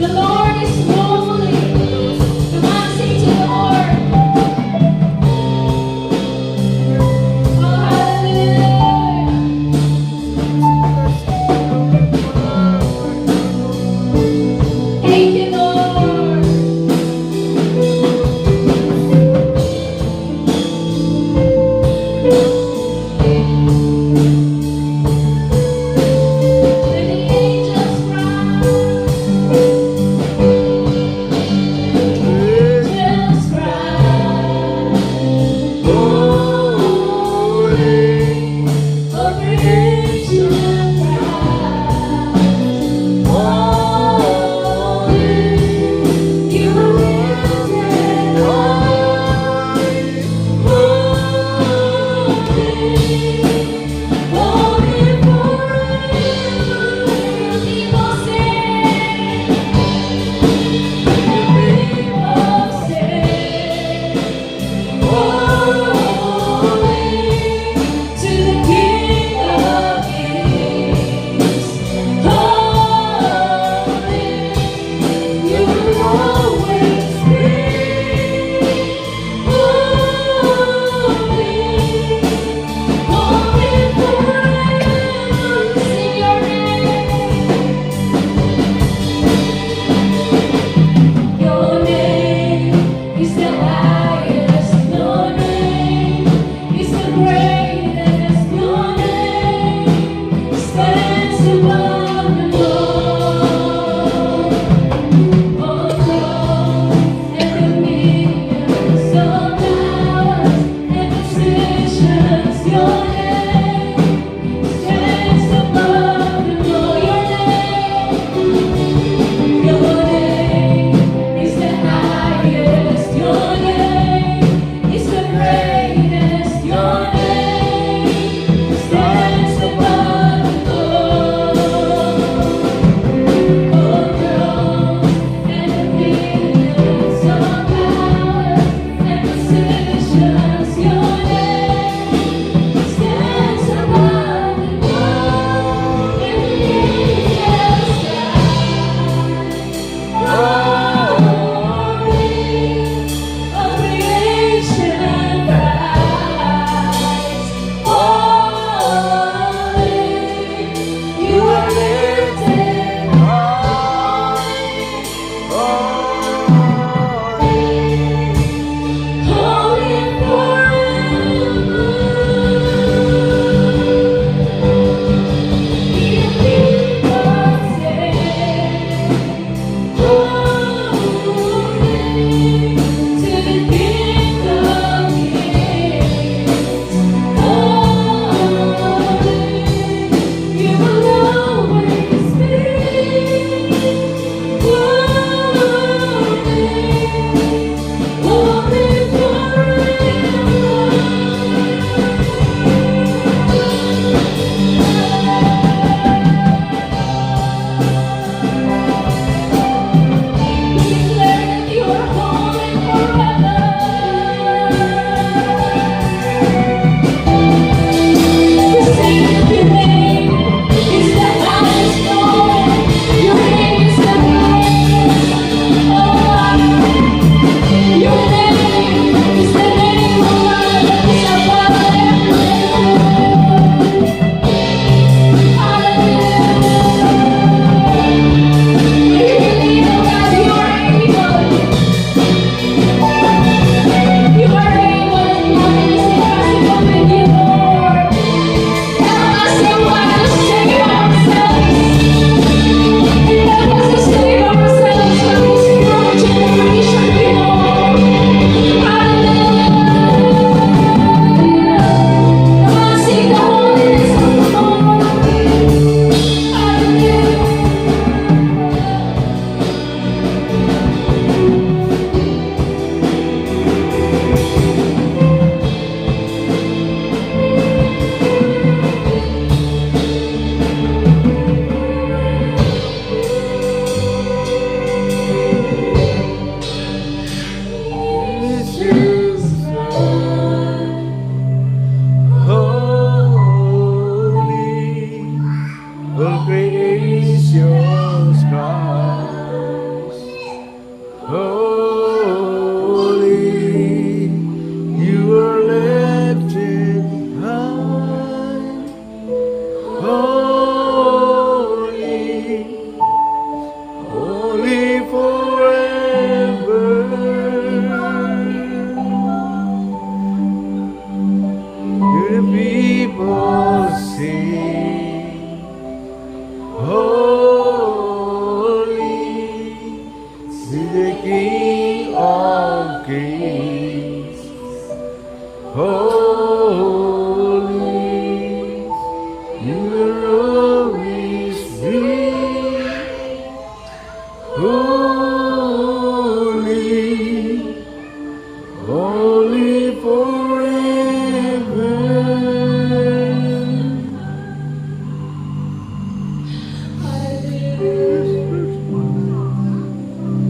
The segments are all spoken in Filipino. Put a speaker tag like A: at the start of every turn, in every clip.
A: The Lord is holy. Come on, sing to the Lord. Holy, you will always be. Holy, holy forever.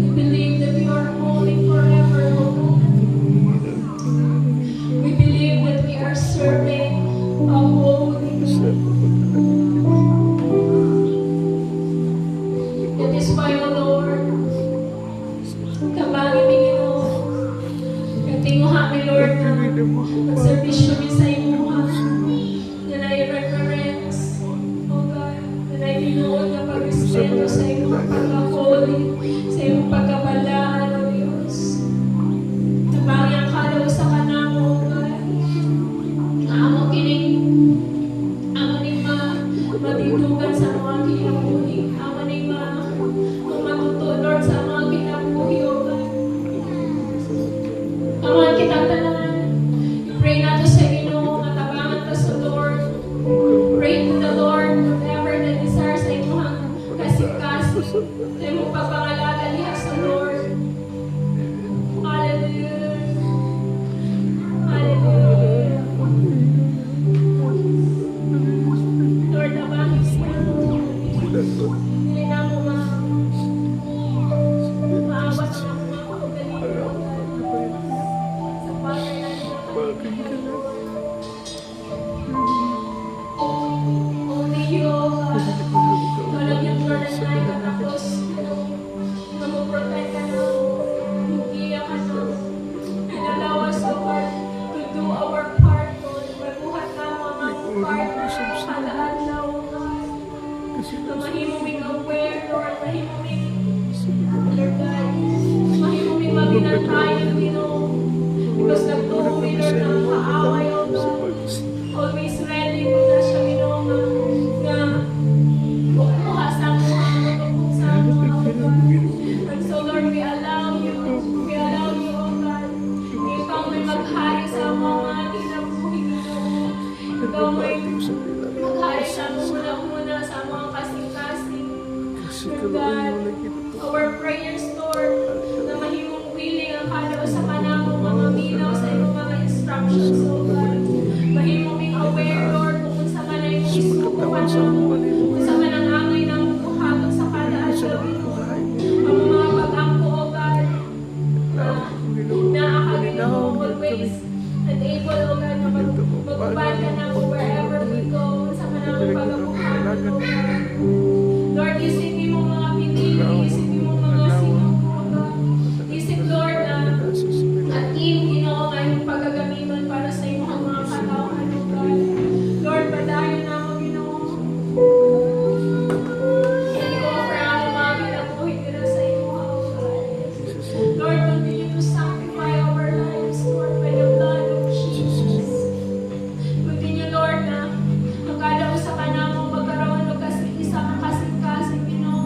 B: We believe that we are holy forever, Lord. We believe that we are serving a holy God. That is why, O Lord, kabagi mi Ginoo, katinguha mi Lord na magservisyo mi sa imuha, na nai-reference, O God, na nai-tinuod na pag-respeto sa imong pagka-holy, sa imong pagkabalaan, O Diyos. Kabagi ang kalaw sa kanamo, O God, na amo kining matitugan sa mga kinabuhi, amo ning matuto, Lord, sa mga kinabuhi, O God. Amahan kitang tanan. I-pray nato sa Ginoo nga tabangan ta sa Lord. Pray to the Lord whatever the desire sa imong kasig-kasig. Sa imong pagpangalaga diha sa Lord. Hallelujah. Hallelujah. Lord, tabangan siya. Dili na mo maawat ang mga kaugalingon. Sa bagay na only you, O God. Ikaw lang yung Lord na nakatapos na mo-protect ka na, mag-iyak ka na, and allow us, O God, to do our part, Lord. Magbuhat na mo ang among part kada adlaw, O God. Na mahimuming aware, Lord, mahimuming, Lord God, mahimuming maginantayan, Ginoo. Because nagtuloy, Lord, ng kaaway, O God. Always ready mo na siya, Ginoo, nga bukuha sa mga matupong sa mga, O God. And so, Lord, we allow you, O God, na ikaw may maghari sa mga kinabuhi, Ginoo. Ikaw may maghari sa muna sa mga kasing-kasing. Lord God, our prayers, Lord, na mahimong willing ang kalaw sa kanamo, mga minaw sa iyong mga instructions, O God. Mahimong aware, Lord, kung sa man ay isukuhan mo, kung sa man ang angay ng buhaton sa kada adlaw, ang mga pag-angko, O God, na Ginoo always and able, O God, na magubad ka na wherever we go, sa man ang pag-abuhaton, O God. Lord, isipin mo mga pinili, isipin mo mga sinukuha. Isip, Lord, na at team, Ginoo, ngayong paggagamitan para sa iyong mga katawan, O God. Lord, padayon na mo, Ginoo. Hindi ko ma-proud ang mga ginabuhi nila sa iyong mga, O God. Lord, continue to sanctify our lives, Lord, by the blood of Jesus. Continue, Lord, na ang kalaw sa kanamo magkaroon o isa ang kasing-kasing, Ginoo.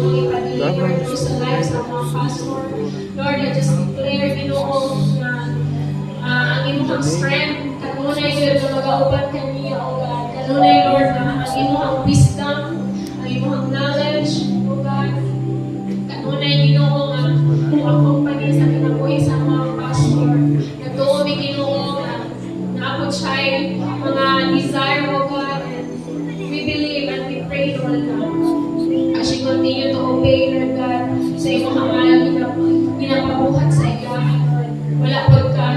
B: imong ipa-deliver to sa lives ng mga pastor. Lord, I just declare, Ginoo, na ang imong strength, kanunay yun na mag-aupat kaniya, O God. Kanunay, Lord, na ang imong wisdom, ang imong knowledge, O God. Kanunay, Ginoo, nga kung akong panin sa kinabuhi sa mga pastor. Nagtuo mi, Ginoo, nga naapot siya mga desire, O God. And we believe and we pray, Lord God. As you continue to obey, Lord God, sa imong hamalang ginapabuhat sa iyo, Lord. Wala po ka,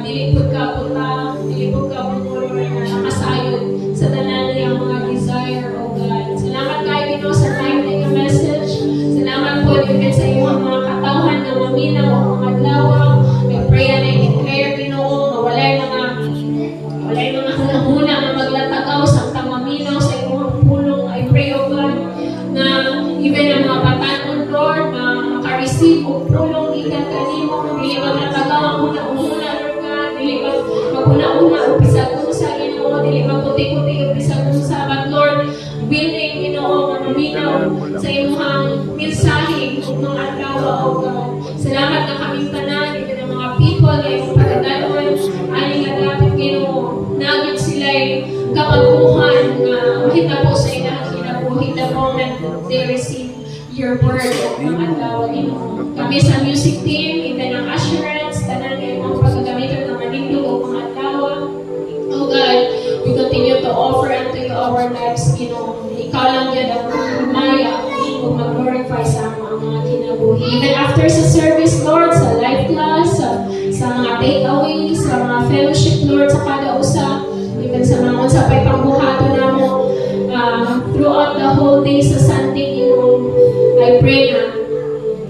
B: dili po ka puta, dili po ka puro na nakasayod sa tanan niyang mga desire, O God. Salamat kayo, Ginoo, sa time na yung message. Salamat po din sa iyong mga katawhan na maminaw o mga adlaw. I pray and I declare, Ginoo, na walay mga hunahuna na maglatagaw sa tamaminaw sa iyong pulong. I pray, O God, na even ang mga batanon, Lord, na makareceive o pulong ikan kanimo, dili maglatagaw ang una-una, Lord God, dili maguna-una o pisag-unsa, Ginoo, dili magputi-puti o pisag-unsa, but Lord, willing, Ginoo, na maminaw sa imong mensahe ng mga adlaw, O God. Salamat na kaming tanan, even ang mga people na imong pagdadanon, aning adapit, Ginoo, nagit sila'y kapaguhan na makita po sa ilang kinabuhi the moment they receive your word at mga adlaw, Ginoo. Kami sa music team, even ang assurance, tanan ngayon ang pagkagamitan ng manindog o mga adlaw. Oh God, we continue to offer unto you our lives, Ginoo. Ikaw lang yan ang magmaya o mag-glorify sa mga kinabuhi. Even after sa service, Lord, sa life class, sa mga takeaways, sa mga fellowship, Lord, sa kada usa, even sa mga unsapay pangbuhato na mo, throughout the whole day sa Sunday, Ginoo, I pray na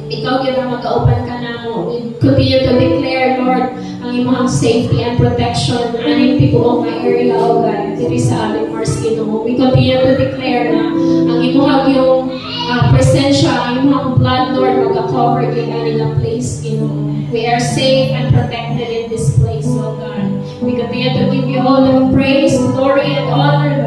B: ikaw yun ang mag-aupan ka na mo. We continue to declare, Lord, ang imong safety and protection aning tibuok nga area, O God, diri sa aming Mars, Ginoo. We continue to declare na ang imong yung presensya, ang imong blood, Lord, mag-cover yun aning a place, Ginoo. We are safe and protected in this place, O God. We continue to give you all the praise, glory, and honor,